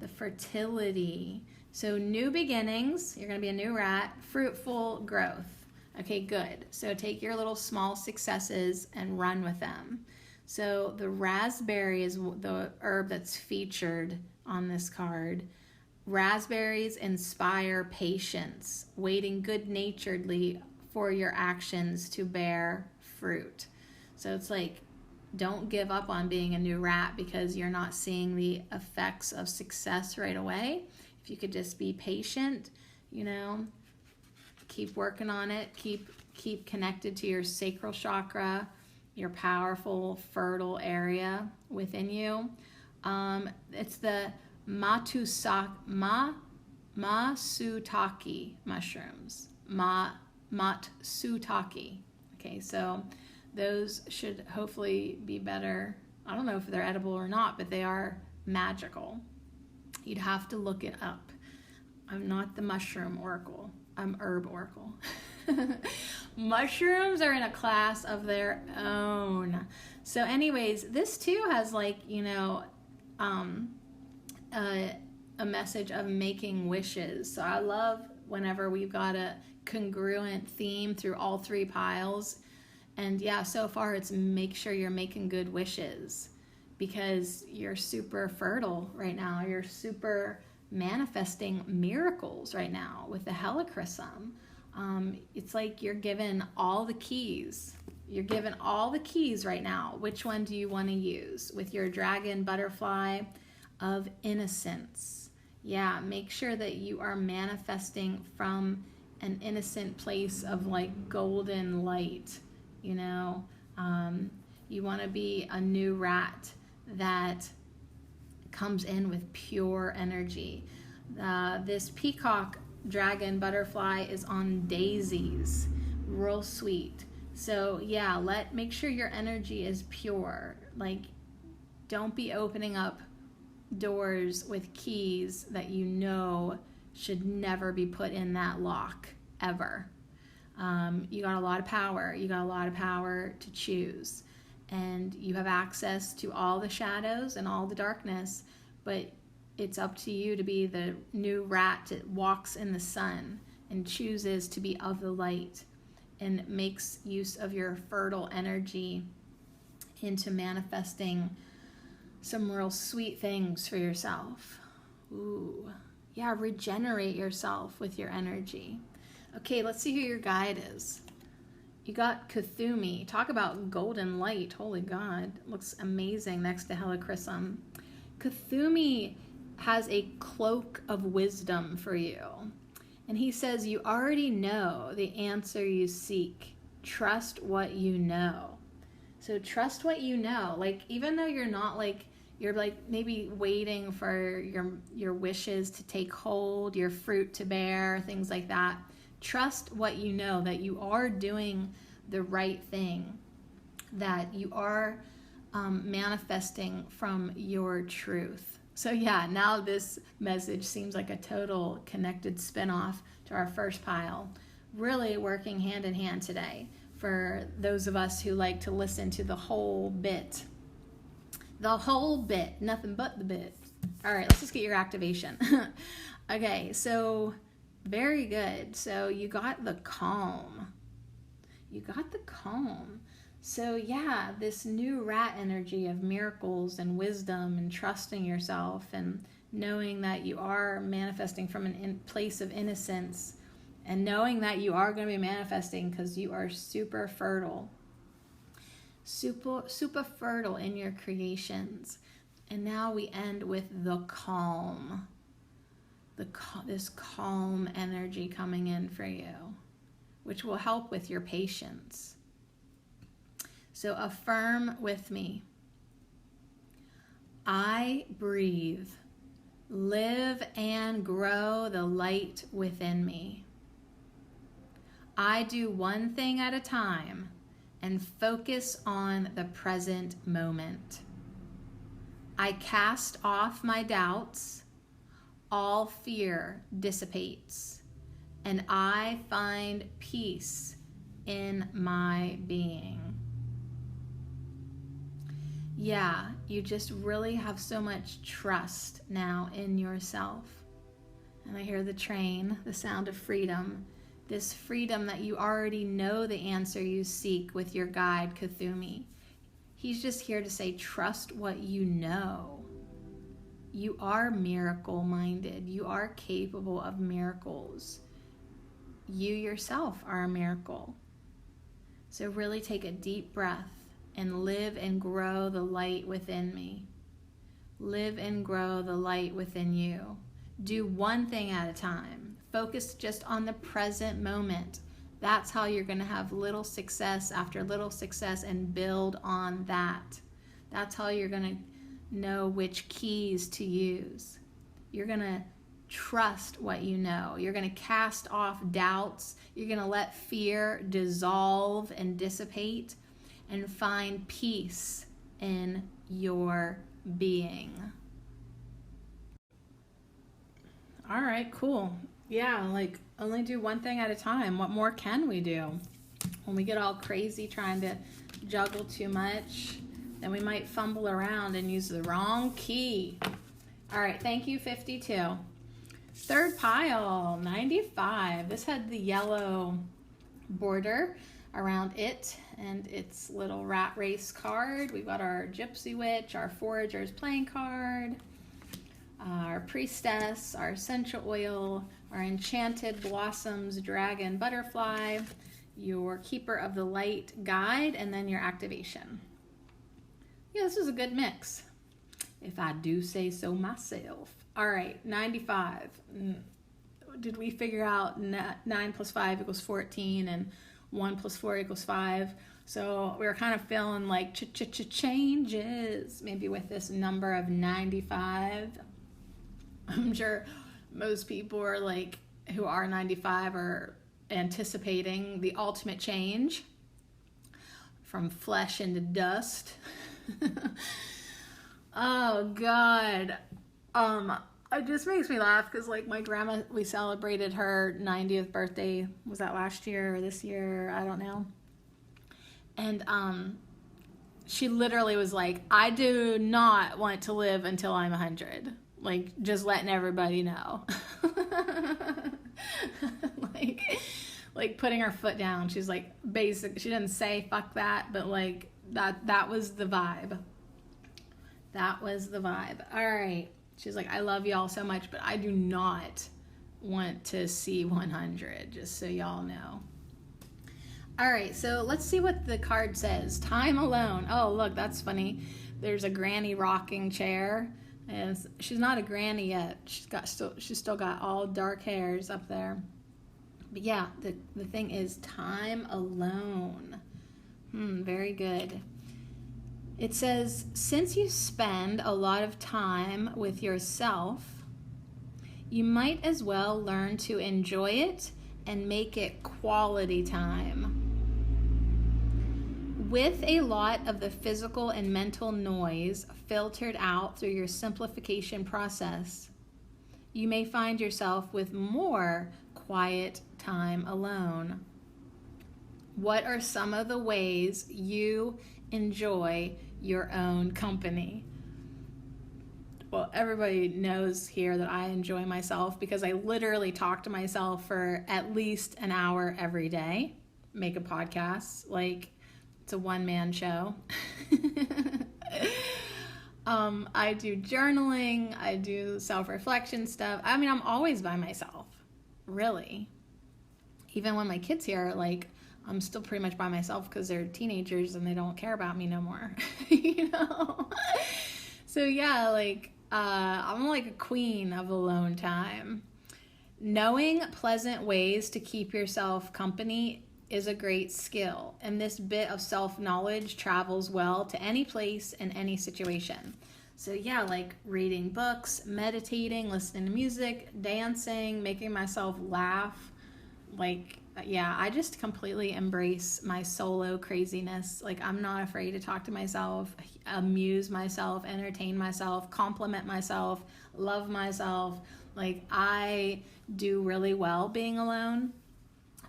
A: The fertility. So new beginnings, you're going to be a new rat, fruitful growth. Okay, good. So take your little small successes and run with them. So the raspberry is the herb that's featured on this card. Raspberries inspire patience, waiting good-naturedly for your actions to bear fruit. So it's like, don't give up on being a new rat because you're not seeing the effects of success right away. If you could just be patient, you know, keep working on it, keep connected to your sacral chakra, your powerful, fertile area within you. It's the Matsutake mushrooms. Matsutake. Okay, so those should hopefully be better. I don't know if they're edible or not, but they are magical. You'd have to look it up. I'm not the mushroom oracle. I'm herb oracle. Mushrooms are in a class of their own. So anyways, this too has like, you know, a message of making wishes. So I love whenever we've got a congruent theme through all three piles. And yeah, so far it's make sure you're making good wishes because you're super fertile right now. You're super manifesting miracles right now with the helichrysum. It's like you're given all the keys. You're given all the keys right now. Which one do you want to use? With your dragon butterfly of innocence. Yeah, make sure that you are manifesting from an innocent place of like golden light. You know, you want to be a new rat that comes in with pure energy. This peacock dragon butterfly is on daisies, real sweet. So yeah, make sure your energy is pure. Like, don't be opening up doors with keys that you know should never be put in that lock ever. You got a lot of power. You got a lot of power to choose. And you have access to all the shadows and all the darkness, but it's up to you to be the new rat that walks in the sun and chooses to be of the light and makes use of your fertile energy into manifesting some real sweet things for yourself. Ooh, yeah, regenerate yourself with your energy. Okay, let's see who your guide is. You got Kuthumi. Talk about golden light. Holy God, looks amazing next to helichrysum. Kuthumi has a cloak of wisdom for you. And he says, you already know the answer you seek. Trust what you know. So trust what you know. Like, even though you're not like, you're like maybe waiting for your wishes to take hold, your fruit to bear, things like that. Trust what you know, that you are doing the right thing, that you are manifesting from your truth. So yeah, now this message seems like a total connected spin-off to our first pile. Really working hand in hand today for those of us who like to listen to the whole bit. The whole bit, nothing but the bit. All right, let's just get your activation. Okay, so very good. So you got the calm. You got the calm. So yeah, this new rat energy of miracles and wisdom and trusting yourself and knowing that you are manifesting from a place of innocence and knowing that you are going to be manifesting because you are super fertile. Super fertile in your creations. And now we end with the calm. This calm energy coming in for you, which will help with your patience. So affirm with me. I breathe, live and grow the light within me. I do one thing at a time and focus on the present moment. I cast off my doubts, all fear dissipates, and I find peace in my being. yeah, you just really have so much trust now in yourself. And I hear the train, the sound of freedom, this freedom that you already know the answer you seek with your guide, Kuthumi. He's just here to say, trust what you know. You are miracle-minded. You are capable of miracles. You yourself are a miracle. So really take a deep breath and live and grow the light within me. Live and grow the light within you. Do one thing at a time. Focus just on the present moment. That's how you're going to have little success after little success and build on that. That's how you're going to know which keys to use. You're going to trust what you know. You're going to cast off doubts. You're going to let fear dissolve and dissipate and find peace in your being. All right, cool. Yeah, like only do one thing at a time. What more can we do? When we get all crazy trying to juggle too much, then we might fumble around and use the wrong key. All right, thank you, 52. Third pile, 95. This had the yellow border around it and its little rat race card. We've got our Gypsy Witch, our Forager's playing card, our Priestess, our Essential Oil, our Enchanted Blossoms Dragon Butterfly, your Keeper of the Light Guide, and then your activation. Yeah, this is a good mix, if I do say so myself. All right, 95. Did we figure out 9 plus 5 equals 14 and 1 plus 4 equals 5? So we were kind of feeling like changes maybe with this number of 95. I'm sure most people are like, who are 95 are anticipating the ultimate change from flesh into dust. Oh God. It just makes me laugh because like my grandma, we celebrated her 90th birthday. Was that last year or this year? I don't know. And she literally was like, I do not want to live until I'm 100. Like, just letting everybody know. like putting her foot down. She's like, basic. She didn't say fuck that, but like that was the vibe. That was the vibe. All right. She's like, I love y'all so much, but I do not want to see 100, just so y'all know. All right, so let's see what the card says. Time alone. Oh, look, that's funny. There's a granny rocking chair, and she's not a granny yet. She's still got all dark hairs up there. But yeah, the thing is time alone. Very good. It says, since you spend a lot of time with yourself, you might as well learn to enjoy it and make it quality time. With a lot of the physical and mental noise filtered out through your simplification process, you may find yourself with more quiet time alone. What are some of the ways you enjoy your own company? Well, everybody knows here that I enjoy myself because I literally talk to myself for at least an hour every day, make a podcast. Like, it's a one-man show. I do journaling, I do self-reflection stuff. I mean, I'm always by myself, really. Even when my kids here, like, I'm still pretty much by myself because they're teenagers and they don't care about me no more, you know? So yeah, like, I'm like a queen of alone time. Knowing pleasant ways to keep yourself company is a great skill, and this bit of self-knowledge travels well to any place and any situation. So yeah, like reading books, meditating, listening to music, dancing, making myself laugh, like, yeah, I just completely embrace my solo craziness. Like, I'm not afraid to talk to myself, amuse myself, entertain myself, compliment myself, love myself. Like, I do really well being alone.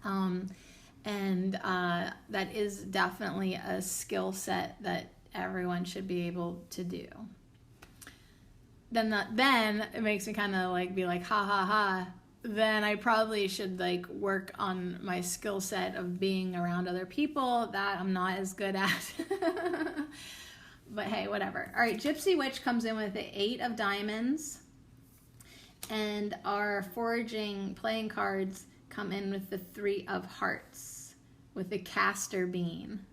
A: And that is definitely a skill set that everyone should be able to do. Then it makes me kind of like be like, ha ha ha. Then I probably should like work on my skill set of being around other people that I'm not as good at. But hey, whatever. All right, Gypsy Witch comes in with the 8 of diamonds. And our foraging playing cards come in with the 3 of hearts with the castor bean.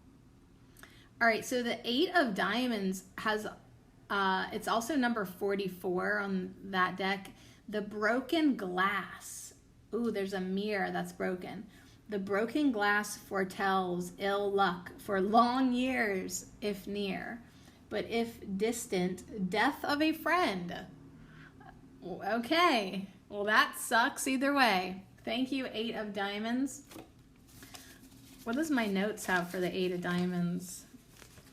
A: All right, so the 8 of diamonds has, it's also number 44 on that deck. The broken glass. Ooh, there's a mirror that's broken. The broken glass foretells ill luck for long years, if near, but if distant, death of a friend. Okay, well that sucks either way. Thank you, 8 of diamonds. What does my notes have for the 8 of diamonds?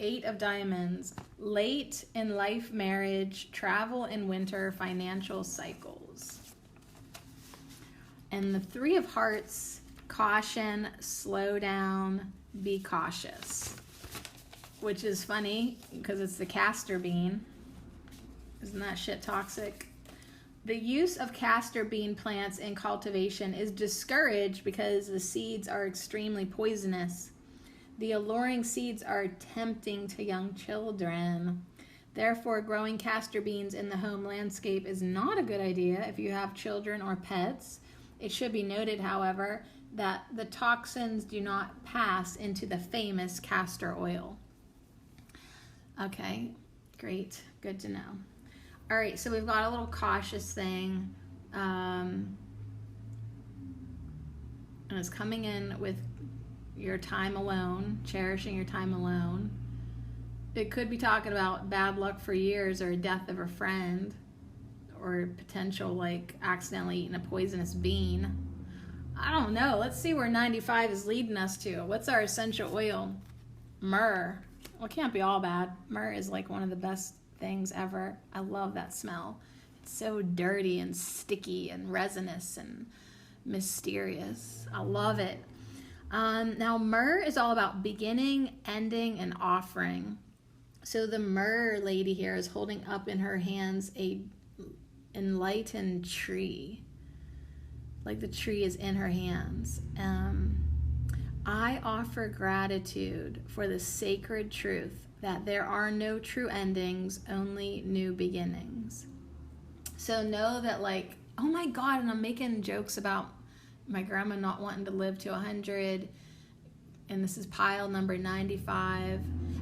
A: 8 of diamonds, late in life marriage, travel in winter, financial cycles. And the 3 of hearts, caution, slow down, be cautious. Which is funny because it's the castor bean. Isn't that shit toxic? The use of castor bean plants in cultivation is discouraged because the seeds are extremely poisonous. The alluring seeds are tempting to young children. Therefore, growing castor beans in the home landscape is not a good idea if you have children or pets. It should be noted, however, that the toxins do not pass into the famous castor oil. Okay, great. Good to know. All right, so we've got a little cautious thing. And it's coming in with your time alone, cherishing your time alone. It could be talking about bad luck for years or death of a friend or potential like accidentally eating a poisonous bean. I don't know. Let's see where 95 is leading us to. What's our essential oil? Myrrh. Well, it can't be all bad. Myrrh is like one of the best things ever. I love that smell. It's so dirty and sticky and resinous and mysterious. I love it. Now, myrrh is all about beginning, ending, and offering. So the myrrh lady here is holding up in her hands a enlightened tree. Like the tree is in her hands. I offer gratitude for the sacred truth that there are no true endings, only new beginnings. So know that like, oh my God, and I'm making jokes about my grandma not wanting to live to 100, and this is pile number 95.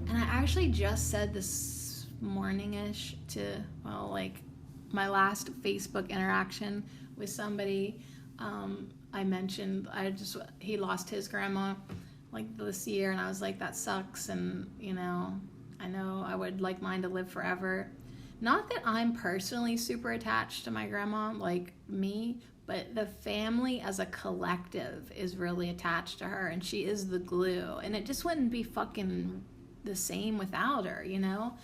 A: And I actually just said this morning-ish to, well, like my last Facebook interaction with somebody. I mentioned he lost his grandma like this year, and I was like, that sucks, and you know I would like mine to live forever. Not that I'm personally super attached to my grandma, like me, but the family as a collective is really attached to her, and she is the glue, and it just wouldn't be fucking the same without her, you know?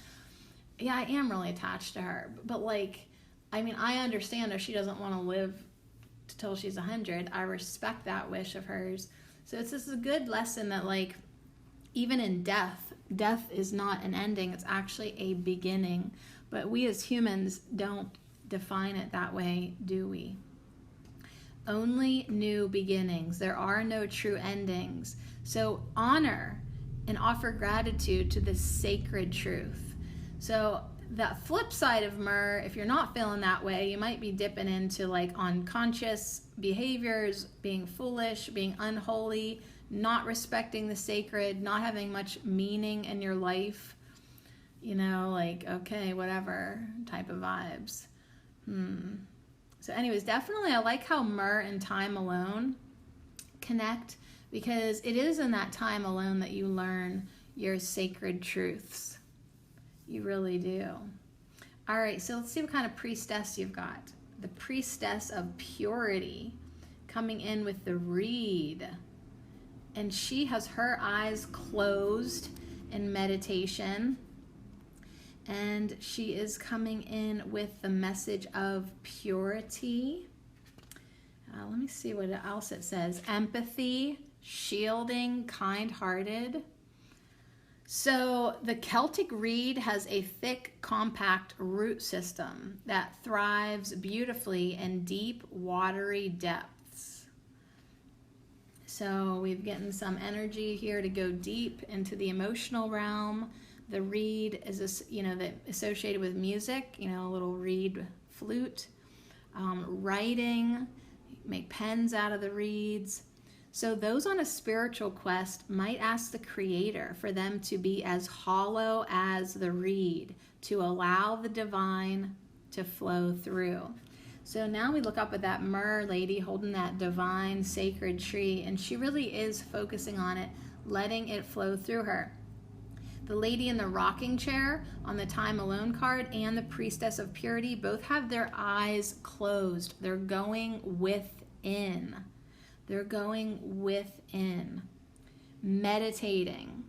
A: Yeah, I am really attached to her, but like, I mean, I understand if she doesn't want to live till she's 100. I respect that wish of hers. So it's just a good lesson that like, even in death is not an ending, it's actually a beginning. But we as humans don't define it that way, do we? Only new beginnings. There are no true endings. So honor and offer gratitude to this sacred truth. So that flip side of myrrh, if you're not feeling that way, you might be dipping into like unconscious behaviors, being foolish, being unholy, not respecting the sacred, not having much meaning in your life. You know, like, okay, whatever type of vibes. So anyways, definitely I like how myrrh and time alone connect, because it is in that time alone that you learn your sacred truths. You really do. All right, so let's see what kind of priestess you've got. The priestess of purity coming in with the reed. And she has her eyes closed in meditation. And she is coming in with the message of purity. Let me see what else it says. Empathy, shielding, kind-hearted. So the Celtic reed has a thick, compact root system that thrives beautifully in deep, watery depths. So we've gotten some energy here to go deep into the emotional realm. The reed is, associated with music, a little reed flute. Writing, make pens out of the reeds. So those on a spiritual quest might ask the Creator for them to be as hollow as the reed, to allow the divine to flow through. So now we look up at that myrrh lady holding that divine sacred tree, and she really is focusing on it, letting it flow through her. The lady in the rocking chair on the Time Alone card and the Priestess of Purity both have their eyes closed. They're going within. They're going within. Meditating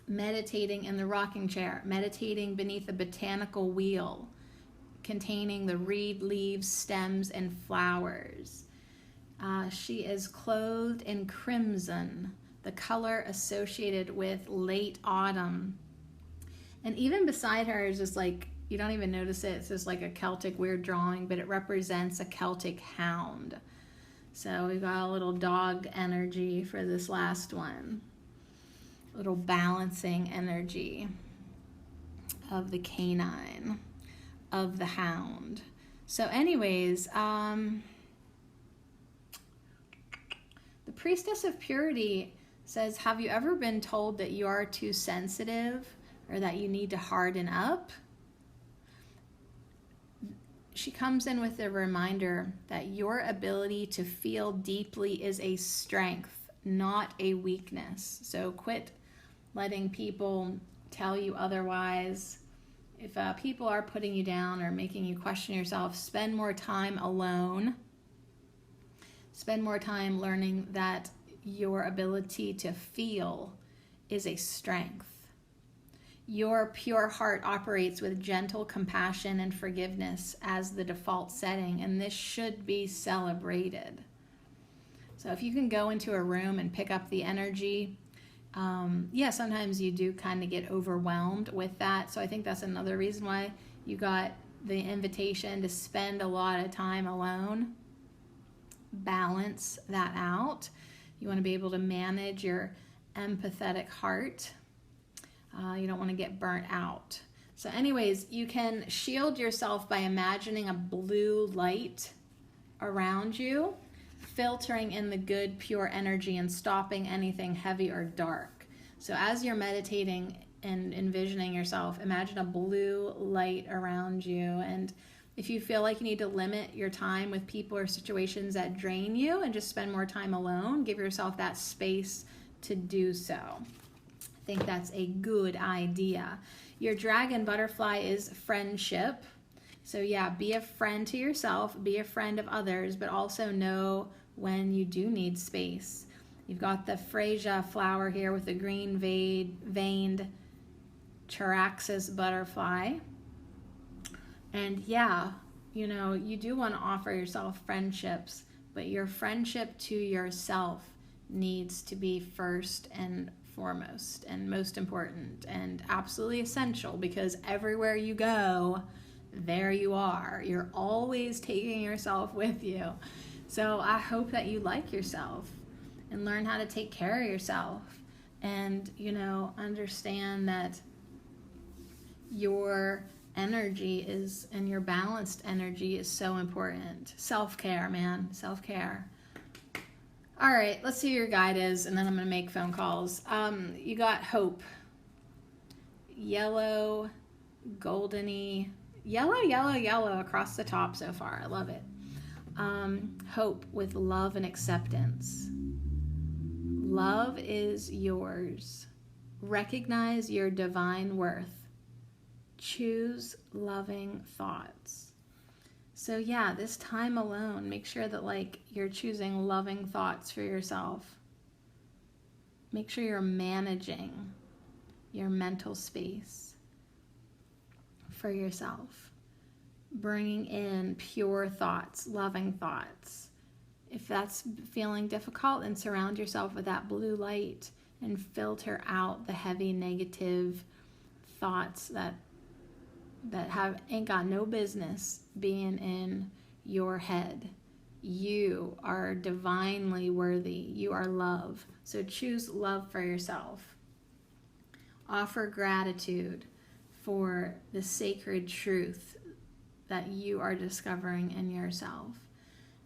A: in the rocking chair, meditating beneath a botanical wheel containing the reed leaves, stems, and flowers. She is clothed in crimson, the color associated with late autumn. And even beside her is just like, you don't even notice it, it's just like a Celtic weird drawing, but it represents a Celtic hound. So we've got a little dog energy for this last one. A little balancing energy of the canine, of the hound. So anyways, the Priestess of Purity says, have you ever been told that you are too sensitive or that you need to harden up? She comes in with a reminder that your ability to feel deeply is a strength, not a weakness. So quit letting people tell you otherwise. If people are putting you down or making you question yourself, spend more time alone. Spend more time learning that your ability to feel is a strength. Your pure heart operates with gentle compassion and forgiveness as the default setting, and this should be celebrated. So if you can go into a room and pick up the energy, sometimes you do kind of get overwhelmed with that. So I think that's another reason why you got the invitation to spend a lot of time alone. Balance that out. You want to be able to manage your empathetic heart. You don't want to get burnt out. So anyways, you can shield yourself by imagining a blue light around you, filtering in the good, pure energy and stopping anything heavy or dark. So as you're meditating and envisioning yourself, imagine a blue light around you. And if you feel like you need to limit your time with people or situations that drain you and just spend more time alone, give yourself that space to do so. I think that's a good idea. Your dragon butterfly is friendship. So yeah, be a friend to yourself, be a friend of others, but also know when you do need space. You've got the freesia flower here with the green veined Charaxus butterfly. And yeah, you do want to offer yourself friendships, but your friendship to yourself needs to be first and foremost and most important and absolutely essential, because everywhere you go, there you are. You're always taking yourself with you. So I hope that you like yourself and learn how to take care of yourself and, understand that your energy and your balanced energy is so important. Self-care, man. Self-care. All right, let's see who your guide is, and then I'm going to make phone calls. You got hope. Yellow, goldeny, yellow across the top so far. I love it. Hope with love and acceptance. Love is yours. Recognize your divine worth. Choose loving thoughts. So yeah, this time alone, make sure that you're choosing loving thoughts for yourself. Make sure you're managing your mental space for yourself. Bringing in pure thoughts, loving thoughts. If that's feeling difficult, then surround yourself with that blue light and filter out the heavy negative thoughts that ain't got no business being in your head. You are divinely worthy. You are love. So choose love for yourself. Offer gratitude for the sacred truth that you are discovering in yourself.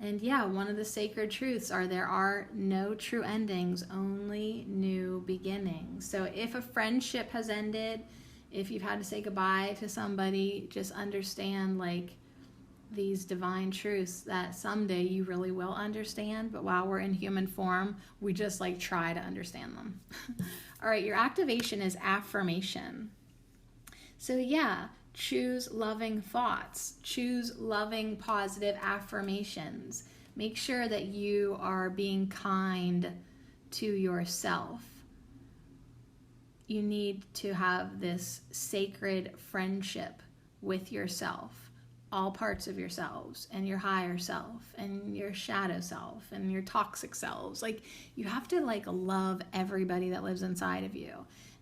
A: And yeah, one of the sacred truths are there are no true endings, only new beginnings. So if a friendship has ended, if you've had to say goodbye to somebody, just understand like these divine truths that someday you really will understand, but while we're in human form, we just like try to understand them. All right, your activation is affirmation. So yeah, choose loving thoughts, choose loving positive affirmations. Make sure that you are being kind to yourself. You need to have this sacred friendship with yourself. All parts of yourselves and your higher self and your shadow self and your toxic selves. Like you have to like love everybody that lives inside of you.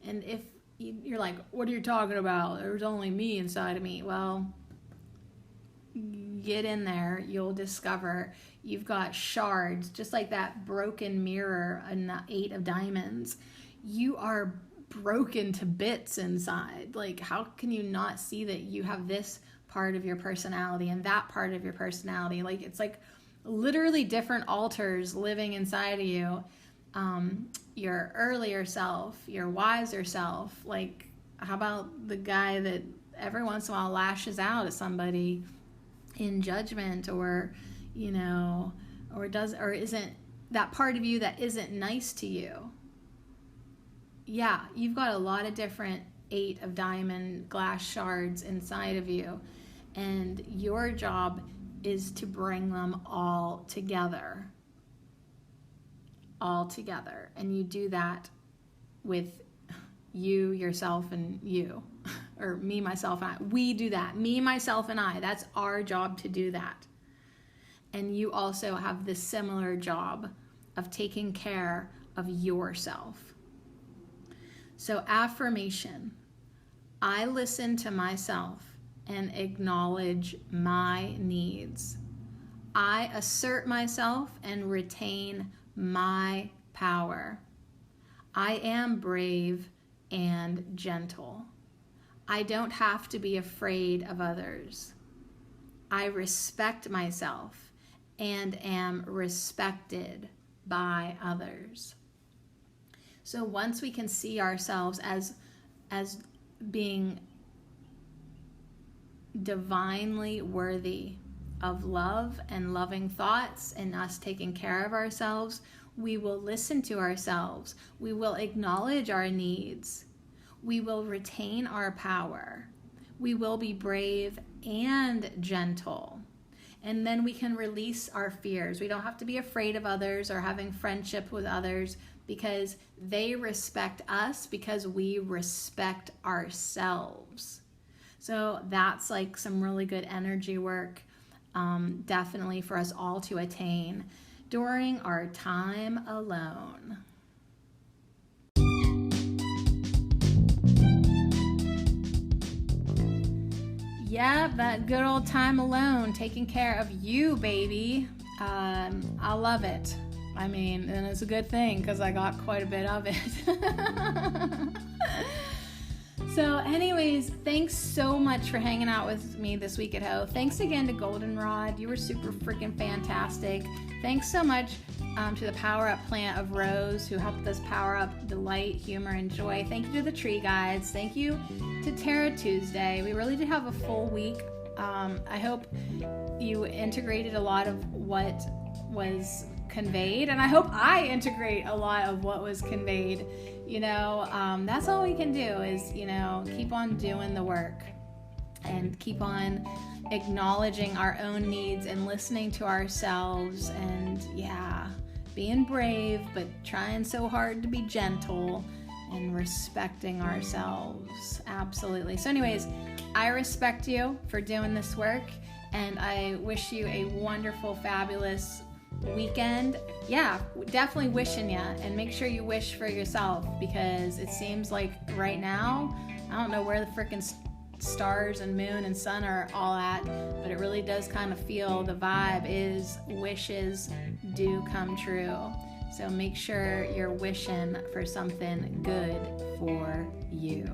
A: And if you're like, what are you talking about? There's only me inside of me. Well, get in there. You'll discover you've got shards, just like that broken mirror, an 8 of diamonds. You are broken to bits inside. Like how can you not see that you have this part of your personality and that part of your personality? Like it's like literally different alters living inside of you. Your earlier self, your wiser self. Like how about the guy that every once in a while lashes out at somebody in judgment, or or isn't that part of you that isn't nice to you? Yeah, you've got a lot of different 8 of diamond glass shards inside of you. And your job is to bring them all together. All together. And you do that with you, yourself, and you. Or me, myself, and I. We do that. Me, myself, and I. That's our job to do that. And you also have this similar job of taking care of yourself. So affirmation. I listen to myself and acknowledge my needs. I assert myself and retain my power. I am brave and gentle. I don't have to be afraid of others. I respect myself and am respected by others. So once we can see ourselves as being divinely worthy of love and loving thoughts and us taking care of ourselves, we will listen to ourselves. We will acknowledge our needs. We will retain our power. We will be brave and gentle. And then we can release our fears. We don't have to be afraid of others or having friendship with others, because they respect us because we respect ourselves. So that's like some really good energy work, definitely for us all to attain during our time alone. Yeah, that good old time alone, taking care of you, baby. I love it. I mean, and it's a good thing because I got quite a bit of it. So anyways, thanks so much for hanging out with me this week at Ho. Thanks again to Goldenrod. You were super freaking fantastic. Thanks so much to the Power Up Plant of Rose, who helped us power up delight, humor, and joy. Thank you to the Tree Guides. Thank you to Terra Tuesday. We really did have a full week. I hope you integrated a lot of what was conveyed, and I hope I integrate a lot of what was conveyed. That's all we can do is, keep on doing the work and keep on acknowledging our own needs and listening to ourselves, and being brave, but trying so hard to be gentle and respecting ourselves. Absolutely. So anyways, I respect you for doing this work, and I wish you a wonderful, fabulous weekend, yeah, definitely wishing you, and make sure you wish for yourself, because it seems like right now, I don't know where the freaking stars and moon and sun are all at, but it really does kind of feel the vibe is wishes do come true. So make sure you're wishing for something good for you.